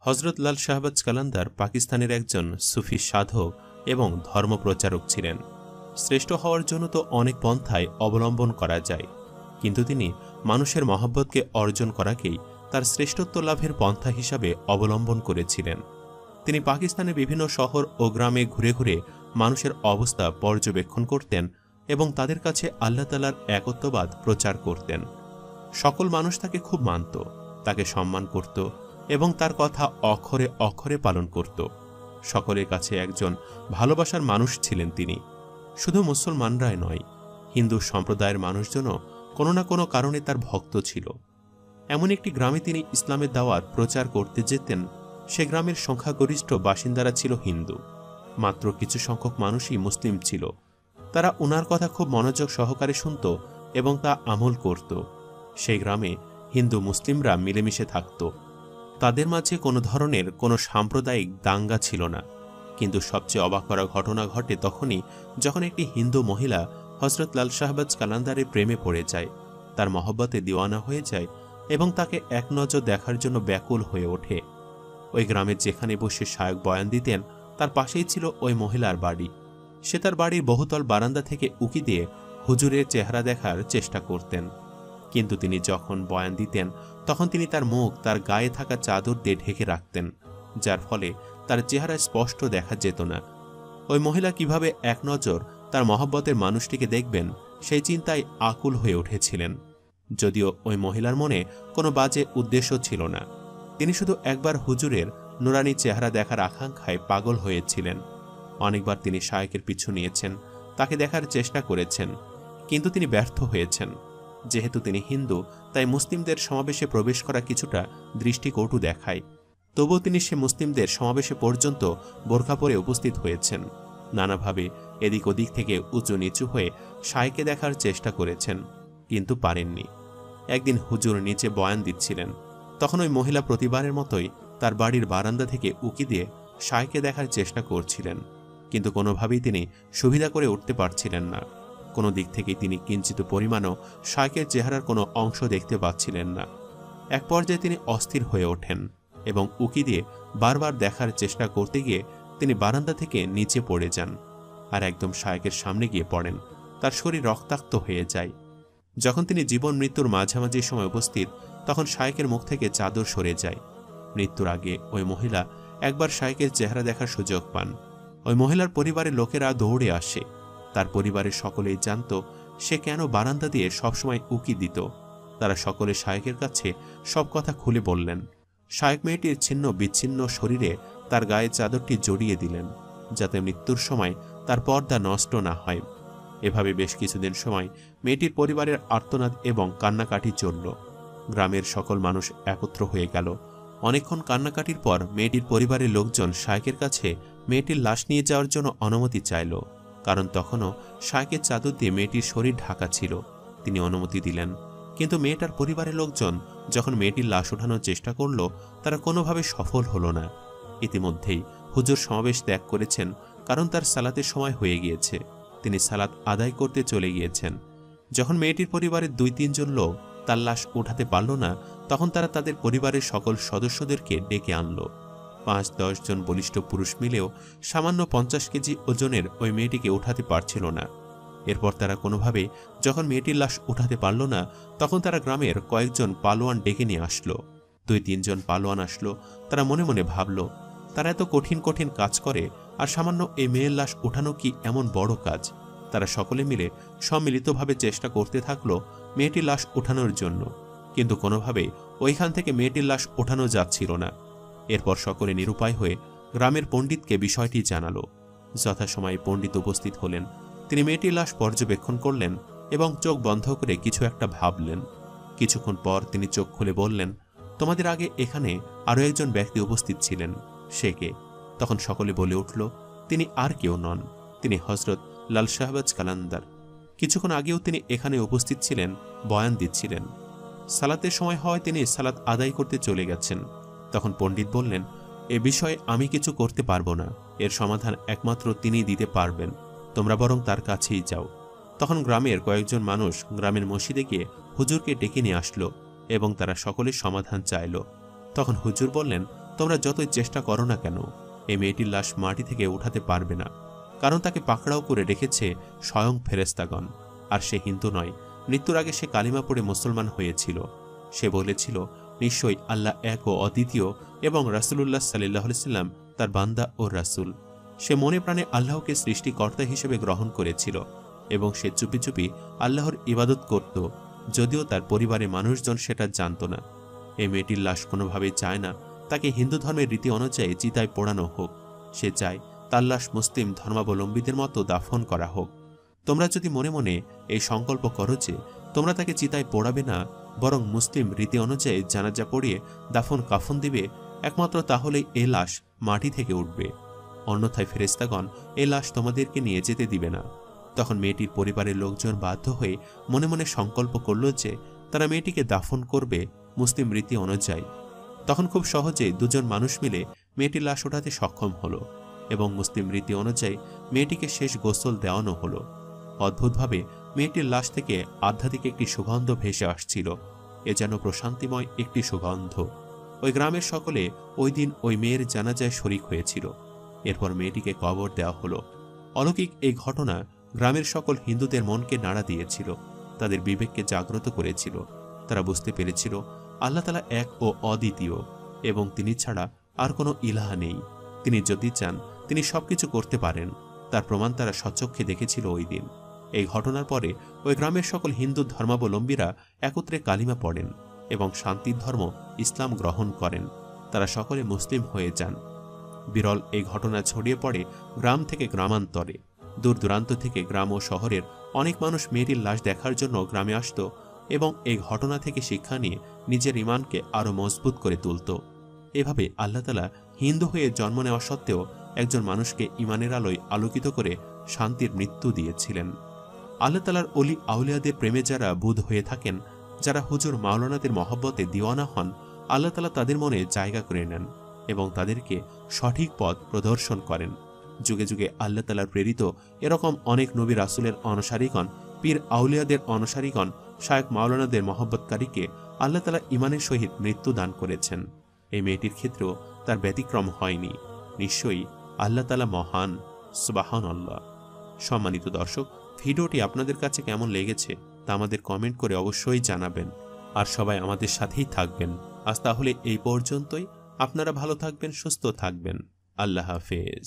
হজরত লাল শাহবাজ কালান্দার পাকিস্তানের একজন সুফি সাধক এবং ধর্মপ্রচারক ছিলেন। শ্রেষ্ঠ হওয়ার জন্য তো অনেক পন্থায় অবলম্বন করা যায়, কিন্তু তিনি মানুষের মহব্বতকে অর্জন করাকেই তার শ্রেষ্ঠত্ব লাভের পন্থা হিসাবে অবলম্বন করেছিলেন। তিনি পাকিস্তানের বিভিন্ন শহর ও গ্রামে ঘুরে ঘুরে মানুষের অবস্থা পর্যবেক্ষণ করতেন এবং তাদের কাছে আল্লাহ তাআলার একত্ববাদ প্রচার করতেন। সকল মানুষ তাকে খুব মানত, তাকে সম্মান করত এবং তার কথা অক্ষরে অক্ষরে পালন করত। সকলের কাছে একজন ভালোবাসার মানুষ ছিলেন তিনি। শুধু মুসলমানরাই নয়, হিন্দু সম্প্রদায়ের মানুষজনও কোনো না কোনো কারণে তার ভক্ত ছিল। এমন একটি গ্রামে তিনি ইসলামের দাওয়াত প্রচার করতে যেতেন। সে গ্রামের সংখ্যাগরিষ্ঠ বাসিন্দারা ছিল হিন্দু, মাত্র কিছু সংখ্যক মানুষই মুসলিম ছিল। তারা উনার কথা খুব মনোযোগ সহকারে শুনত এবং তা আমল করত। সেই গ্রামে হিন্দু মুসলিমরা মিলেমিশে থাকত। তাদের মাঝে কোনো ধরনের কোনো সাম্প্রদায়িক দাঙ্গা ছিল না। কিন্তু সবচেয়ে অবাক করা ঘটনা ঘটে তখনই যখন একটি হিন্দু মহিলা হজরত লাল শাহবাজ কালান্দারের প্রেমে পড়ে যায়, তার মহব্বতে দিওয়ানা হয়ে যায় এবং তাকে এক নজর দেখার জন্য ব্যাকুল হয়ে ওঠে। ওই গ্রামের যেখানে বসে শায়ক বয়ান দিতেন তার পাশেই ছিল ওই মহিলার বাড়ি। সে তার বাড়ির বহুতল বারান্দা থেকে উকি দিয়ে হুজুরের চেহারা দেখার চেষ্টা করতেন, কিন্তু তিনি যখন বয়ান দিতেন তখন তিনি তার মুখ তার গায়ে থাকা চাদর দিয়ে ঢেকে রাখতেন, যার ফলে তার চেহারা স্পষ্ট দেখা যেত না। ওই মহিলা কিভাবে এক নজর তার মহব্বতের মানুষটিকে দেখবেন সেই চিন্তায় আকুল হয়ে উঠেছিলেন। যদিও ওই মহিলার মনে কোনো বাজে উদ্দেশ্য ছিল না, তিনি শুধু একবার হুজুরের নুরানি চেহারা দেখার আকাঙ্ক্ষায় পাগল হয়েছিলেন। অনেকবার তিনি শায়েকের পিছু নিয়েছেন, তাকে দেখার চেষ্টা করেছেন, কিন্তু তিনি ব্যর্থ হয়েছেন। যেহেতু তিনি হিন্দু, তাই মুসলিমদের সমাবেশে প্রবেশ করা কিছুটা দৃষ্টিকটু দেখায়। তবুও তিনি সে মুসলিমদের সমাবেশে পর্যন্ত বোরকা পরে উপস্থিত হয়েছেন। নানাভাবে এদিক ওদিক থেকে উঁচু নিচু হয়ে শায়েকে দেখার চেষ্টা করেছেন, কিন্তু পারেননি। একদিন হুজুর নিচে বয়ান দিচ্ছিলেন, তখন ওই মহিলা প্রতিবারের মতোই তার বাড়ির বারান্দা থেকে উকি দিয়ে শায়েকে দেখার চেষ্টা করছিলেন, কিন্তু কোনোভাবেই তিনি সুবিধা করে উঠতে পারছিলেন না। কোনো দিক থেকেই তিনি কিঞ্চিত পরিমাণও শায়েকের চেহারার কোনো অংশ দেখতে পাচ্ছিলেন না। এক পর্যায়ে তিনি অস্থির হয়ে ওঠেন এবং উকি দিয়ে বারবার দেখার চেষ্টা করতে গিয়ে তিনি বারান্দা থেকে নিচে পড়ে যান আর একদম শায়েকের সামনে গিয়ে পড়েন। তার শরীর রক্তাক্ত হয়ে যায়। যখন তিনি জীবন মৃত্যুর মাঝামাঝি সময় উপস্থিত, তখন শায়েকের মুখ থেকে চাদর সরে যায়। মৃত্যুর আগে ওই মহিলা একবার শায়েকের চেহারা দেখার সুযোগ পান। ওই মহিলার পরিবারের লোকেরা দৌড়ে আসে। তার পরিবারের সকলেই জানত সে কেন বারান্দা দিয়ে সবসময় উকি দিত। তারা সকলে শায়েকের কাছে সব কথা খুলে বললেন। শায়েক মেয়েটির ছিন্ন বিচ্ছিন্ন শরীরে তার গায়ে চাদরটি জড়িয়ে দিলেন, যাতে মৃত্যুর সময় তার পর্দা নষ্ট না হয়। এভাবে বেশ কিছুদিন সময় মেয়েটির পরিবারের আর্তনাদ এবং কান্নাকাটি চলল। গ্রামের সকল মানুষ একত্র হয়ে গেল। অনেকক্ষণ কান্নাকাটির পর মেয়েটির পরিবারের লোকজন শায়েকের কাছে মেয়েটির লাশ নিয়ে যাওয়ার জন্য অনুমতি চাইল, কারণ তখনও শায়েকের চাদর দিয়ে মেয়েটির শরীর ঢাকা ছিল। তিনি অনুমতি দিলেন, কিন্তু মেয়েটার পরিবারের লোকজন যখন মেয়েটির লাশ ওঠানোর চেষ্টা করল, তারা কোনোভাবে সফল হল না। ইতিমধ্যেই হুজুর সমাবেশ ত্যাগ করেছেন, কারণ তার সালাতের সময় হয়ে গিয়েছে। তিনি সালাত আদায় করতে চলে গিয়েছেন। যখন মেয়েটির পরিবারের ২-৩ জন লোক তার লাশ উঠাতে পারল না, তখন তারা তাদের পরিবারের সকল সদস্যদেরকে ডেকে আনল। ৫-১০ জন বলিষ্ঠ পুরুষ মিলেও সামান্য ৫০ কেজি ওজনের ওই মেয়েটিকে উঠাতে পারছিল না। এরপর তারা কোনোভাবে যখন মেয়েটির লাশ উঠাতে পারল না, তখন তারা গ্রামের কয়েকজন পালোয়ান ডেকে নিয়ে আসলো। ২-৩ জন পালোয়ান আসলো। তারা মনে মনে ভাবল, তারা এত কঠিন কঠিন কাজ করে, আর সামান্য এই মেয়ের লাশ উঠানো কি এমন বড় কাজ? তারা সকলে মিলে সম্মিলিতভাবে চেষ্টা করতে থাকলো মেয়েটির লাশ উঠানোর জন্য, কিন্তু কোনোভাবেই ওইখান থেকে মেয়েটির লাশ উঠানো যাচ্ছিল না। এরপর সকলে নিরুপায় হয়ে গ্রামের পণ্ডিতকে বিষয়টি জানালো। যথাসময়ে পণ্ডিত উপস্থিত হলেন। তিনি মেয়েটির লাশ পর্যবেক্ষণ করলেন এবং চোখ বন্ধ করে কিছু একটা ভাবলেন। কিছুক্ষণ পর তিনি চোখ খুলে বললেন, তোমাদের আগে এখানে আরও একজন ব্যক্তি উপস্থিত ছিলেন, সে কে? তখন সকলে বলে উঠল, তিনি আর কেউ নন, তিনি হজরত লাল শাহবাজ কালান্দার। কিছুক্ষণ আগেও তিনি এখানে উপস্থিত ছিলেন, বয়ান দিচ্ছিলেন। সালাতের সময় হওয়ায় তিনি সালাত আদায় করতে চলে গেছেন। তখন পণ্ডিত বললেন, এ বিষয়ে আমি কিছু করতে পারবো না, এর সমাধান একমাত্র তিনি দিতে পারবেন, তোমরা বরং তার কাছেই যাও। তখন গ্রামের কয়েকজন মানুষ গ্রামের মসজিদে গিয়ে হুজুরকে ডেকে নিয়ে আসলো এবং তারা সকলে সমাধান চাইল। তখন হুজুর বললেন, তোমরা যতই চেষ্টা করো না কেন এই মেয়েটির লাশ মাটি থেকে উঠাতে পারবে না, কারণ তাকে পাকড়াও করে রেখেছে স্বয়ং ফেরেশতাগণ। আর সে হিন্দু নয়, মৃত্যুর আগে সে কালিমা পড়ে মুসলমান হয়েছিল। সে বলেছিল, নিশ্চয়ই আল্লাহ এক ও অদ্বিতীয় এবং রাসূলুল্লাহ সাল্লাল্লাহু আলাইহি সাল্লাম তার বান্দা ও রাসূল। সে মনে প্রাণে আল্লাহকে সৃষ্টিকর্তা হিসেবে গ্রহণ করেছিল এবং সে চুপি চুপি আল্লাহর ইবাদত করত, যদিও তার পরিবারের মানুষজন সেটা জানত না। এই মেয়েটির লাশ কোনোভাবেই চায় না তাকে হিন্দু ধর্মের রীতি অনুযায়ী চিতায় পোড়ানো হোক। সে চায় তার লাশ মুসলিম ধর্মাবলম্বীদের মতো দাফন করা হোক। তোমরা যদি মনে মনে এই সংকল্প করো যে তোমরা তাকে চিতায় পোড়াবে না, বরং মুসলিম রীতি অনুযায়ী জানাজা পড়িয়ে দাফন কাফন দিবে, একমাত্র তাহলেই এ লাশ মাটি থেকে উঠবে। অন্যথায় ফেরেশতাগণ এ লাশ তোমাদেরকে নিয়ে যেতে দিবে না। তখন মেয়েটির পরিবারের লোকজন বাধ্য হয়ে মনে মনে সংকল্প করল যে তারা মেয়েটিকে দাফন করবে মুসলিম রীতি অনুযায়ী। তখন খুব সহজেই দুজন মানুষ মিলে মেয়েটির লাশ ওঠাতে সক্ষম হলো এবং মুসলিম রীতি অনুযায়ী মেয়েটিকে শেষ গোসল দেওয়ানো হলো। অদ্ভুতভাবে মেয়েটির লাশ থেকে আধ্যাত্মিক একটি সুগন্ধ ভেসে আসছিল। এ যেন প্রশান্তিময় একটি সুগন্ধ। ওই গ্রামের সকলে ওই দিন ওই মেয়ের জানাজায় শরিক হয়েছিল। এরপর মেয়েটিকে কবর দেওয়া হলো। অলৌকিক এই ঘটনা গ্রামের সকল হিন্দুদের মনকে নাড়া দিয়েছিল, তাদের বিবেককে জাগ্রত করেছিল। তারা বুঝতে পেরেছিল আল্লাহ তাআলা এক ও অদ্বিতীয় এবং তিনি ছাড়া আর কোনো ইলাহা নেই। তিনি যদি চান তিনি সবকিছু করতে পারেন। তার প্রমাণ তারা স্বচক্ষে দেখেছিল ওই দিন। এই ঘটনার পরে ওই গ্রামের সকল হিন্দু ধর্মাবলম্বীরা একত্রে কালিমা পড়েন এবং শান্তির ধর্ম ইসলাম গ্রহণ করেন। তারা সকলে মুসলিম হয়ে যান। বিরল এই ঘটনা ছড়িয়ে পড়ে গ্রাম থেকে গ্রামান্তরে। দূর দূরান্ত থেকে গ্রাম ও শহরের অনেক মানুষ মেয়েটির লাশ দেখার জন্য গ্রামে আসত এবং এই ঘটনা থেকে শিক্ষা নিয়ে নিজের ঈমানকে আরও মজবুত করে তুলত। এভাবে আল্লাহ তাআলা হিন্দু হয়ে জন্ম নেওয়া সত্ত্বেও একজন মানুষকে ঈমানের আলোয় আলোকিত করে শান্তির মৃত্যু দিয়েছিলেন। আল্লাহ তাআলার অলি আউলিয়াদের প্রেমে যারা বুঁদ হয়ে থাকেন, যারা হুজুর মাওলানাদের মহব্বতে দিওয়ানা হন, আল্লাহ তাআলা তাদের মনে জায়গা করে নেন এবং তাদেরকে সঠিক পথ প্রদর্শন করেন। যুগে যুগে আল্লাহ তাআলার প্রেরিত এরকম অনেক নবী রাসূলের অনুসারীগণ, পীর আউলিয়াদের অনুসারীগণ, শায়েখ মাওলানাদের মহব্বতকারীকে আল্লাহ তাআলা ঈমানের সহিত মৃত্যু দান করেছেন। এই মেয়েটির ক্ষেত্রেও তার ব্যতিক্রম হয়নি। নিশ্চয়ই আল্লাহ তাআলা মহান। সুবহানাল্লাহ। সম্মানিত দর্শক, ভিডিওটি আপনাদের কাছে কেমন লেগেছে তা আমাদের কমেন্ট করে অবশ্যই জানাবেন। আর সবাই আমাদের সাথেই থাকবেন। আজ তাহলে এই পর্যন্তই। আপনারা ভালো থাকবেন, সুস্থ থাকবেন। আল্লাহ হাফেজ।